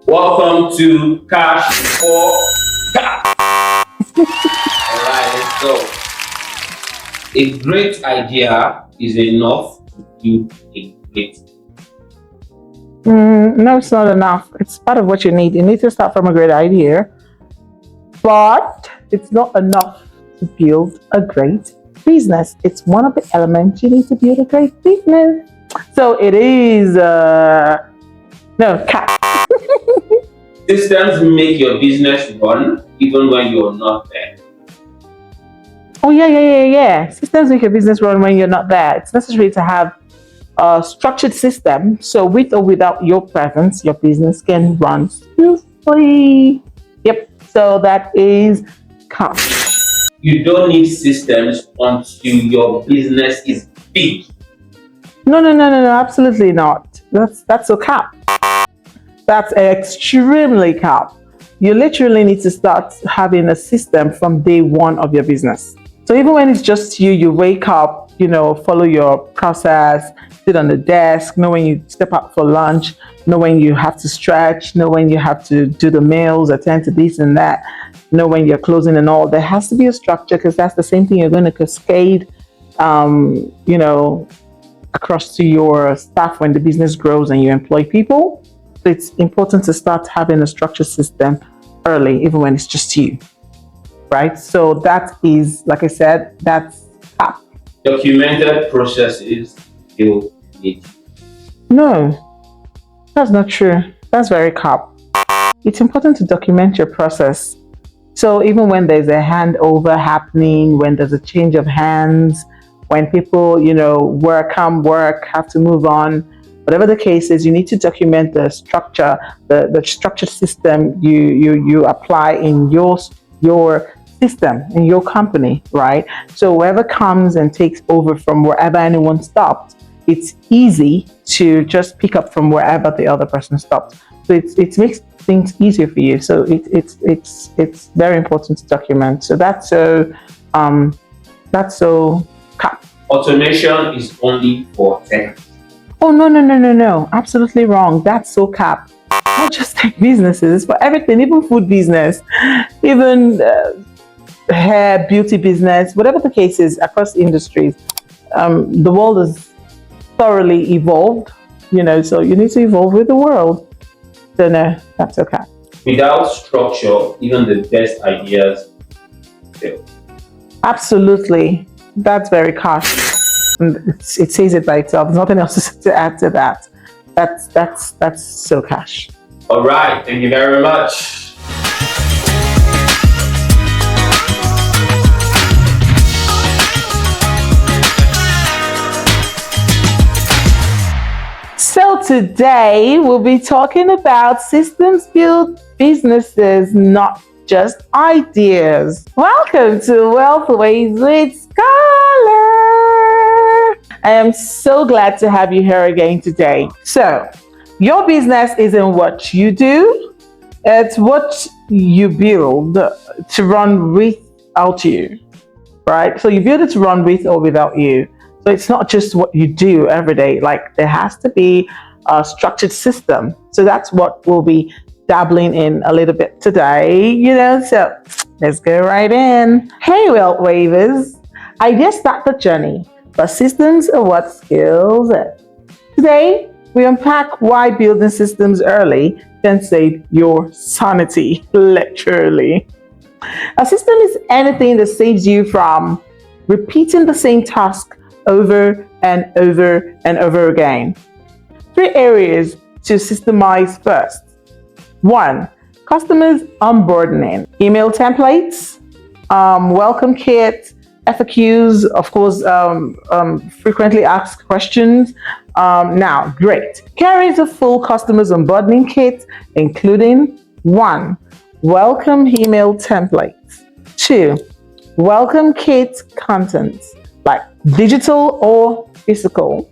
Welcome to Cash for Cash. Alright, let's go. A great idea is enough to build a great. No, it's not enough. It's part of what you need. You need to start from a great idea, but it's not enough to build a great business. It's one of the elements you need to build a great business. So it is, no, cap. Systems make your business run even when you're not there. Oh, yeah. Systems make your business run when you're not there. It's necessary to have a structured system. So with or without your presence, your business can run smoothly. Yep. So that is cap. You don't need systems until your business is big. No, absolutely not. That's so cap. That's extremely cap. You literally need to start having a system from day one of your business. So even when it's just you, you wake up, follow your process, sit on the desk, know when you step out for lunch, know when you have to stretch, know when you have to do the meals, attend to this and that, know when you're closing and all. There has to be a structure because that's the same thing you're going to cascade, across to your staff when the business grows and you employ people. So it's important to start having a structured system early, even when it's just you, right? So that is, like I said, that's cap. Documented processes build it. No, that's not true. That's very cap. It's important to document your process. So even when there's a handover happening, when there's a change of hands, when people, work, have to move on, whatever the case is, you need to document the structure, the structured system you apply in your system, in your company, right? So whoever comes and takes over from wherever anyone stopped, it's easy to just pick up from wherever the other person stopped. So it makes things easier for you. So it's very important to document. So that's so cap. Automation is only for tech. Oh, no. Absolutely wrong. That's so cap. Not just tech businesses, but everything, even food business, even hair, beauty business, whatever the case is across industries. The world is thoroughly evolved, so you need to evolve with the world. So no, that's okay. Without structure, even the best ideas fail. Absolutely. That's very harsh. It says it by itself. There's nothing else to add to that. That's so cash. All right, thank you very much. So today we'll be talking about systems build businesses, not just ideas. Welcome to Wealth Ways with Schola. I am so glad to have you here again today. So, your business isn't what you do, it's what you build to run without you, right? So you build it to run with or without you. So it's not just what you do every day. Like there has to be a structured system. So that's what we'll be dabbling in a little bit today, so let's go right in. Hey, Wealth Wavers. Ideas start the journey, but systems are what skills it. Today, we unpack why building systems early can save your sanity, literally. A system is anything that saves you from repeating the same task over and over and over again. 3 areas to systemize first. 1. Customers onboarding. Email templates, welcome kit, FAQs, of course, frequently asked questions. Now, great. Here is a full customers onboarding kit, including 1. Welcome email templates. 2. Welcome kit content, like digital or physical.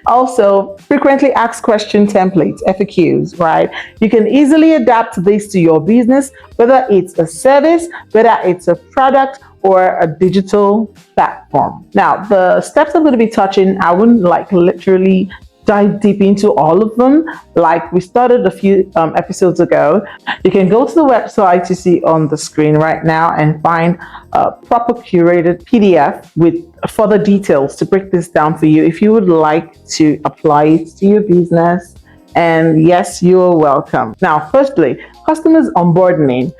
Also, frequently asked question templates, FAQs, right? You can easily adapt this to your business, whether it's a service, whether it's a product, or a digital platform. Now, the steps I'm going to be touching, I wouldn't literally dive deep into all of them, like we started a few episodes ago, you can go to the website you see on the screen right now and find a proper curated PDF with further details to break this down for you if you would like to apply it to your business. And yes, you're welcome. Now, firstly, customers onboarding,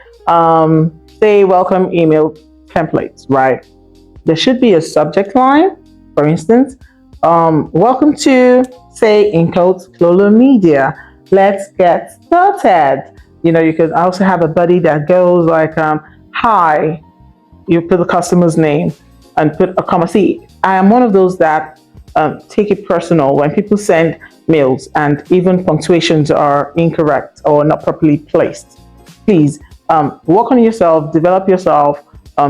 say welcome email templates, right? There should be a subject line, for instance, welcome to, say in quotes, Schola Media. Let's get started. You can also have a buddy that goes like, hi, you put the customer's name and put a comma. See, I am one of those that take it personal when people send mails and even punctuations are incorrect or not properly placed. Please work on yourself, develop yourself,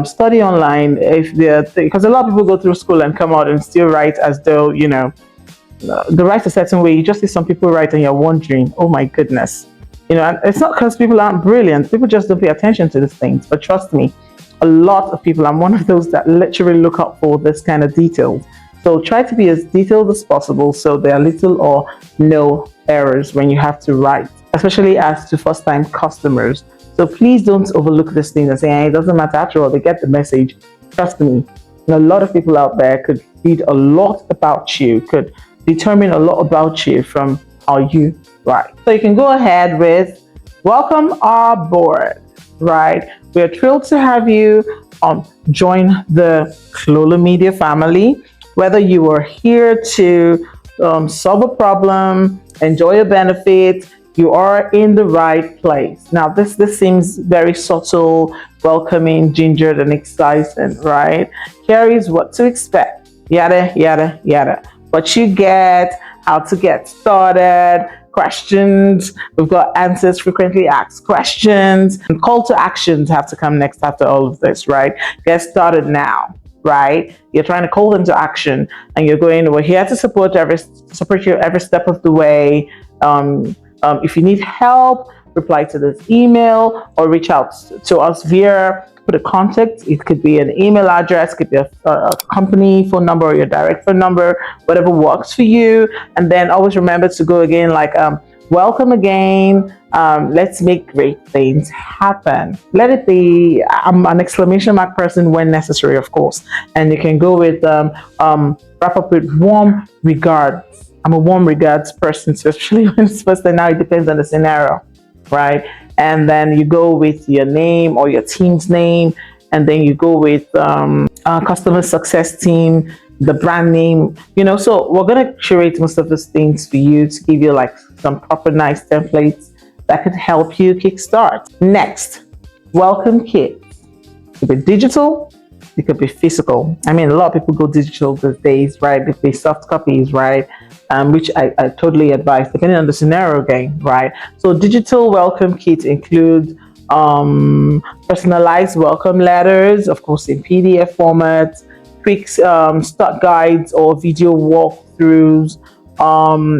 study online if they're because a lot of people go through school and come out and still write as though they write a certain way. You just see some people write and you're wondering, oh my goodness. And it's not because people aren't brilliant, people just don't pay attention to these things. But trust me, a lot of people, I'm one of those that literally look out for this kind of details. So try to be as detailed as possible so there are little or no errors when you have to write, especially as to first time customers. So please don't overlook this thing and say, it doesn't matter, after all, they get the message. Trust me, a lot of people out there could read a lot about you, could determine a lot about you from how you write. So you can go ahead with welcome our board, right? We are thrilled to have you join the Schola Media family. Whether you are here to solve a problem, enjoy a benefit, you are in the right place. Now, this seems very subtle, welcoming, gingered, and exciting, right? Here is what to expect. Yada, yada, yada. What you get, how to get started, questions. We've got answers, frequently asked questions, and call to actions have to come next after all of this, right? Get started now. Right? You're trying to call them to action and you're going, we're here to support you every step of the way. If you need help, reply to this email or reach out to us via put a contact. It could be an email address, could be a company phone number or your direct phone number, whatever works for you. And then always remember to go again like, welcome again. Let's make great things happen. Let it be, I'm an exclamation mark person when necessary, of course. And you can go with, wrap up with warm regards. I'm a warm regards person, especially when it's first and now it depends on the scenario, right? And then you go with your name or your team's name. And then you go with customer success team, the brand name, so we're going to curate most of those things for you to give you like some proper nice templates that could help you kickstart. Next, welcome kit. It could be digital, it could be physical. I mean, a lot of people go digital these days, right? If they soft copies, right? Which I totally advise, depending on the scenario again, right? So digital welcome kit includes personalized welcome letters, of course, in PDF format, quick start guides or video walkthroughs,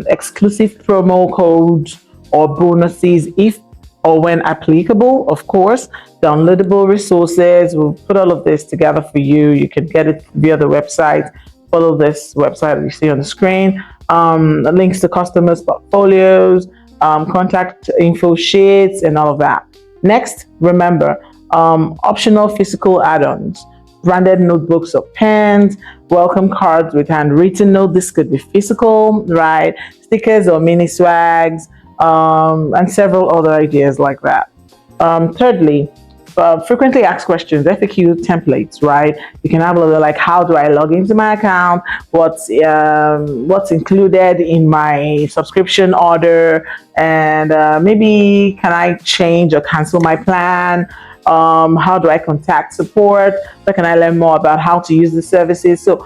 exclusive promo codes or bonuses if or when applicable, of course, downloadable resources. We'll put all of this together for you. You can get it via the website. Follow this website that you see on the screen. Links to customers' portfolios, contact info sheets, and all of that. Next, remember, optional physical add-ons. Branded notebooks or pens, welcome cards with handwritten note. This could be physical, right? Stickers or mini swags, and several other ideas like that. Thirdly, frequently asked questions, FAQ templates, right? You can have a little like, how do I log into my account? What's included in my subscription order? And maybe can I change or cancel my plan? How do I contact support? Where can I learn more about how to use the services? So,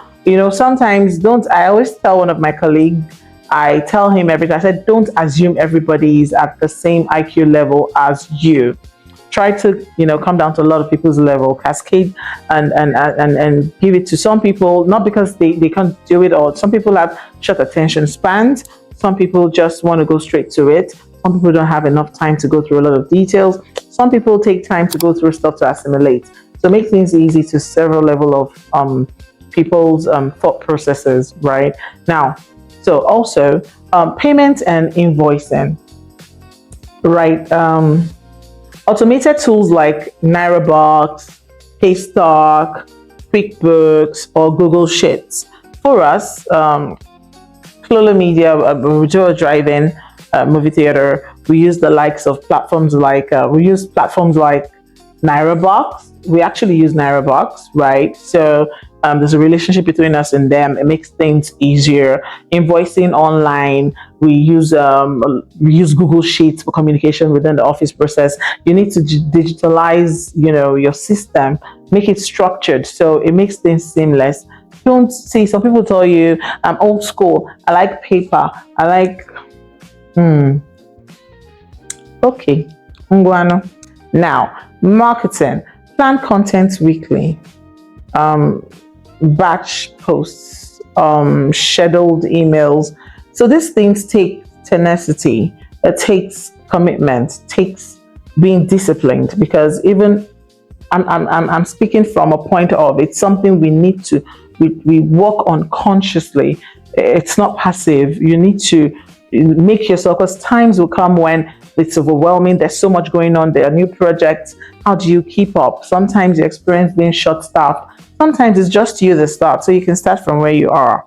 sometimes I always tell one of my colleagues, I tell him every time, I said, don't assume everybody is at the same IQ level as you. Try to, come down to a lot of people's level, cascade and give it to some people, not because they can't do it, or some people have short attention spans. Some people just want to go straight to it. Some people don't have enough time to go through a lot of details. Some people take time to go through stuff to assimilate. So make things easy to several level of people's thought processes, right? Now, So also payment and invoicing, right? Automated tools like NairaBox, Paystock, QuickBooks, or Google Sheets. For us, Schola Media, Joe Drive-In movie theater, we use the likes of platforms like we use platforms like NairaBox. We actually use NairaBox, right? So there's a relationship between us and them. It makes things easier. Invoicing online, we use Google Sheets for communication within the office process. You need to digitalize, your system, make it structured so it makes things seamless. Don't see some people tell you I'm old school. I like paper. I like okay. Ngwano. Now, marketing. Plan content weekly. Batch posts, scheduled emails. So these things take tenacity. It takes commitment. Takes being disciplined, because even I'm speaking from a point of it's something we need to we work on consciously. It's not passive. You need to make yourself, because times will come when it's overwhelming. There's so much going on. There are new projects. How do you keep up? Sometimes you experience being short staffed. Sometimes it's just you that start. So you can start from where you are.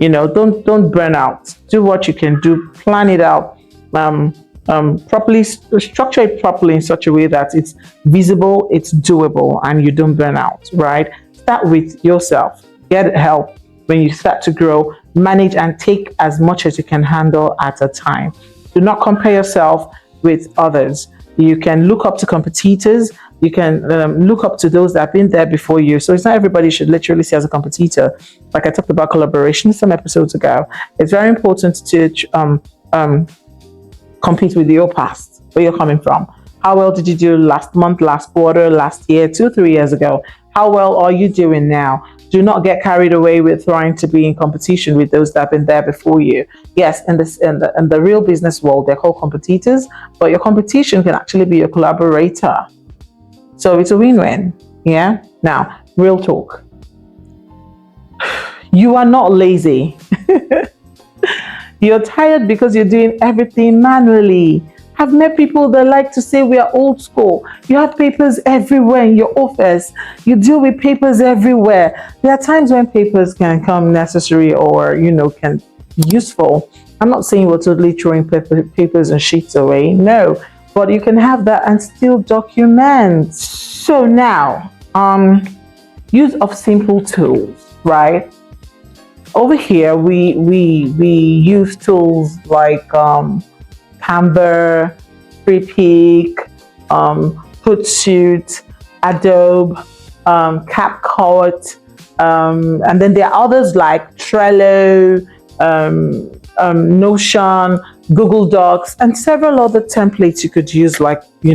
Don't burn out. Do what you can do. Plan it out. Properly structure it properly in such a way that it's visible, it's doable, and you don't burn out. Right? Start with yourself. Get help when you start to grow. Manage and take as much as you can handle at a time. Do not compare yourself with others. You can look up to competitors. You can look up to those that have been there before you. So it's not everybody you should literally see as a competitor. Like I talked about collaboration some episodes ago. It's very important to compete with your past, where you're coming from. How well did you do last month, last quarter, last year, 2-3 years ago? How well are you doing now? Do not get carried away with trying to be in competition with those that have been there before you. Yes, in the real business world, they're called competitors, but your competition can actually be your collaborator. So it's a win-win. Yeah. Now, real talk. You are not lazy. You're tired because you're doing everything manually. I've met people that like to say we are old school. You have papers everywhere in your office. You deal with papers everywhere. There are times when papers can come necessary or, can be useful. I'm not saying we're totally throwing papers and sheets away. No, but you can have that and still document. So now, use of simple tools, right? Over here, we use tools like Canva, FreePic, Hootsuite, Adobe, CapCut, and then there are others like Trello, Notion, Google Docs, and several other templates you could use. Like they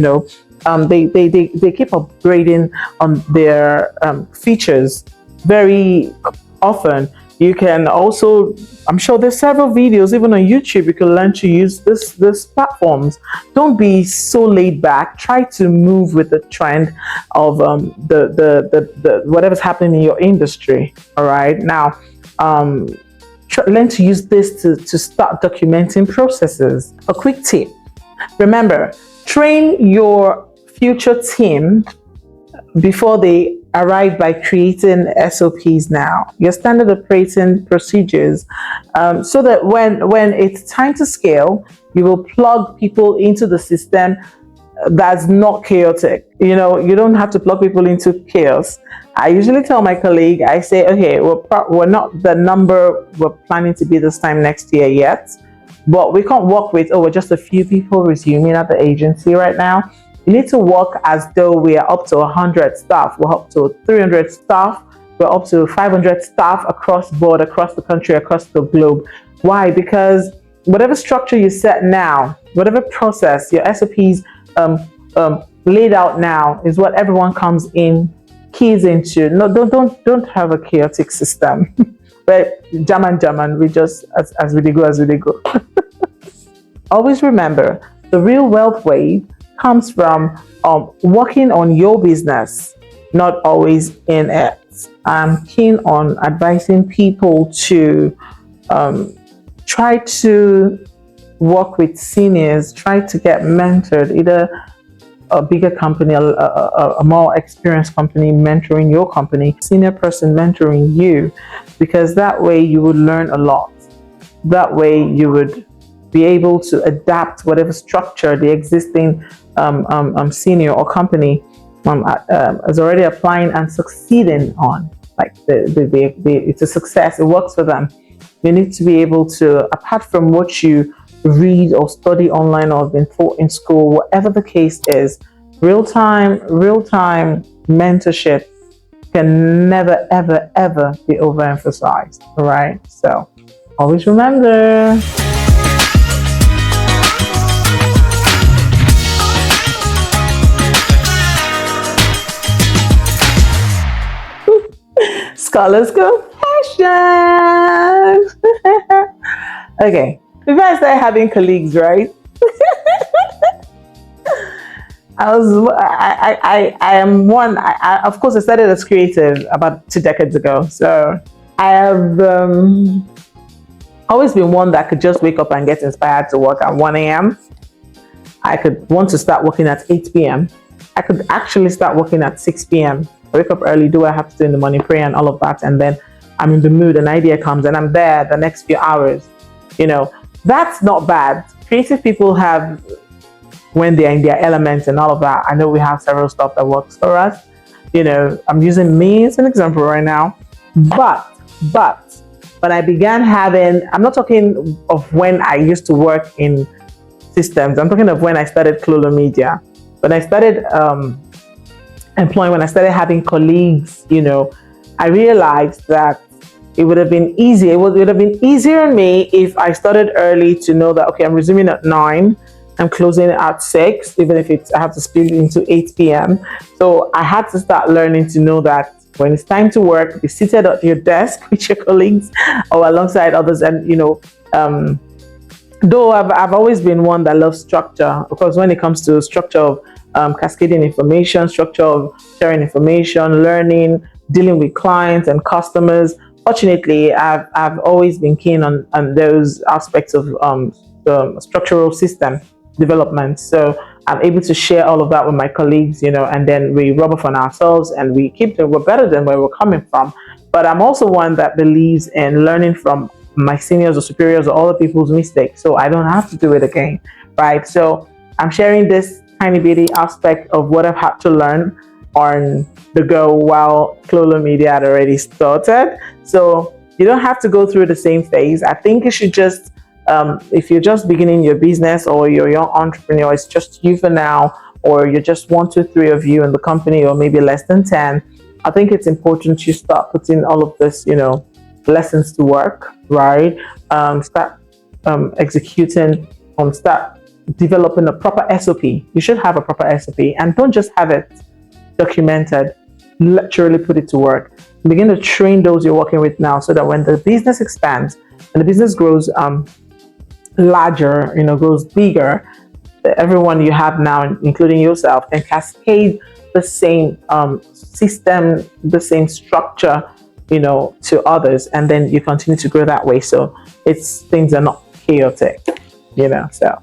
keep upgrading on their features very often. You can also, I'm sure there's several videos even on YouTube. You can learn to use this platforms. Don't be so laid back. Try to move with the trend of the whatever's happening in your industry. All right. Now, learn to use this to start documenting processes. A quick tip: remember, train your future team before they arrive by creating SOPs now, your standard operating procedures, so that when it's time to scale, you will plug people into the system that's not chaotic. You don't have to plug people into chaos. I usually tell my colleague, I say, okay, we're not the number we're planning to be this time next year yet, but we can't work with, we're just a few people resuming at the agency right now. You need to work as though we are up to 100 staff. We're up to 300 staff. We're up to 500 staff across board, across the country, across the globe. Why? Because whatever structure you set now, whatever process, your SOPs laid out now is what everyone comes in, keys into. No, don't have a chaotic system. But German, we just as we go. Always remember, the real wealth wave comes from working on your business, not always in it. I'm keen on advising people to try to work with seniors, try to get mentored, either a bigger company, a more experienced company mentoring your company, senior person mentoring you, because that way you would learn a lot. That way you would be able to adapt whatever structure the existing senior or company is already applying and succeeding on. Like it's a success, it works for them. You need to be able to, apart from what you read or study online or have been taught in school, whatever the case is, real time mentorship can never, ever, ever be overemphasized. All right. So always remember. Scholars confession. Okay. Before I started having colleagues, right? I am one. Of course, I started as creative about 2 decades ago. So I have always been one that could just wake up and get inspired to work at 1 a.m. I could want to start working at 8 p.m. I could actually start working at 6 p.m. I wake up early, do what I have to do in the morning, pray and all of that. And then I'm in the mood, an idea comes and I'm there the next few hours. That's not bad. Creative people have, when they're in their elements and all of that, I know we have several stuff that works for us. I'm using me as an example right now. But when I began I'm not talking of when I used to work in systems. I'm talking of when I started Schola Media. When I started employing, when I started having colleagues, I realized that it would have been easy. It would have been easier on me if I started early to know that, okay, I'm resuming at 9, I'm closing at 6, even if I have to split it into 8 p.m. So I had to start learning to know that when it's time to work, be seated at your desk with your colleagues or alongside others. And, though I've always been one that loves structure, because when it comes to structure of cascading information, structure of sharing information, learning, dealing with clients and customers, fortunately, I've always been keen on those aspects of the structural system development. So I'm able to share all of that with my colleagues, and then we rub off on ourselves and we're better than where we're coming from. But I'm also one that believes in learning from my seniors or superiors or other people's mistakes, so I don't have to do it again, right? So I'm sharing this tiny bitty aspect of what I've had to learn on the go while Schola Media had already started. So you don't have to go through the same phase. I think you should just, if you're just beginning your business or you're a young entrepreneur, it's just you for now, or you're just 1, 2, 3 of you in the company, or maybe less than 10. I think it's important you start putting all of this, lessons to work, right? Start executing, start developing a proper SOP. You should have a proper SOP, and don't just have it documented, literally put it to work. Begin to train those you're working with now, so that when the business expands and the business grows larger, grows bigger, everyone you have now, including yourself, can cascade the same system, the same structure, to others, and then you continue to grow that way. So things are not chaotic, so.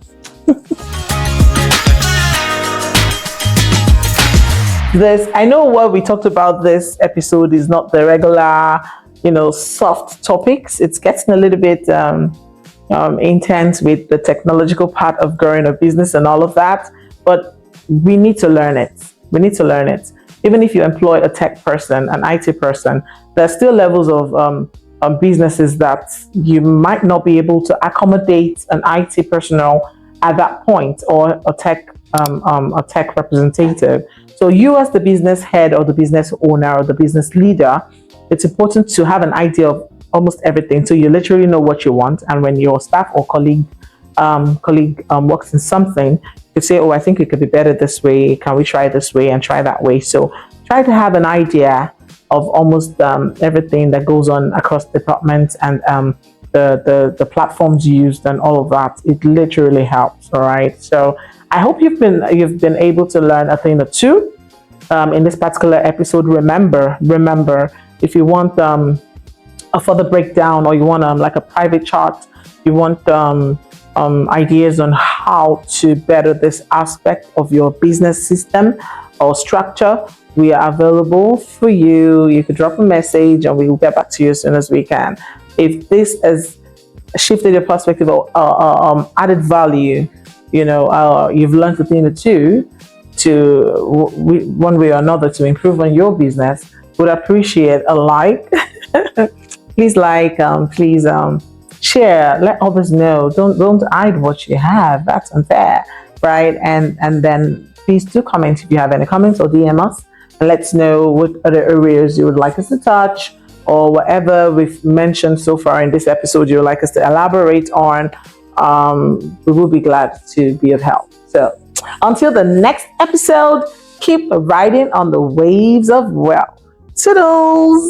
I know what we talked about this episode is not the regular, soft topics. It's getting a little bit intense with the technological part of growing a business and all of that, but we need to learn it. Even if you employ a tech person, an IT person, there's still levels of businesses that you might not be able to accommodate an IT personnel at that point, or a tech representative. So you, as the business head or the business owner or the business leader, it's important to have an idea of almost everything. So you literally know what you want, and when your staff or colleague works in something, you say, oh, I think it could be better this way. Can we try this way and try that way? So try to have an idea of almost everything that goes on across departments and the platforms used and all of that. It literally helps. All right. So I hope you've been able to learn a thing or two in this particular episode. Remember, if you want a further breakdown, or you want like a private chart, you want ideas on how to better this aspect of your business system or structure, we are available for you. You could drop a message and we will get back to you as soon as we can. If this has shifted your perspective or added value, you've learned a thing or two one way or another to improve on your business, would appreciate a like. Please like, please share, let others know. Don't hide what you have. That's unfair, right? And then please do comment if you have any comments, or DM us and let us know what other areas you would like us to touch, or whatever we've mentioned so far in this episode you would like us to elaborate on. We will be glad to be of help. So until the next episode, keep riding on the waves of wealth. Toodles!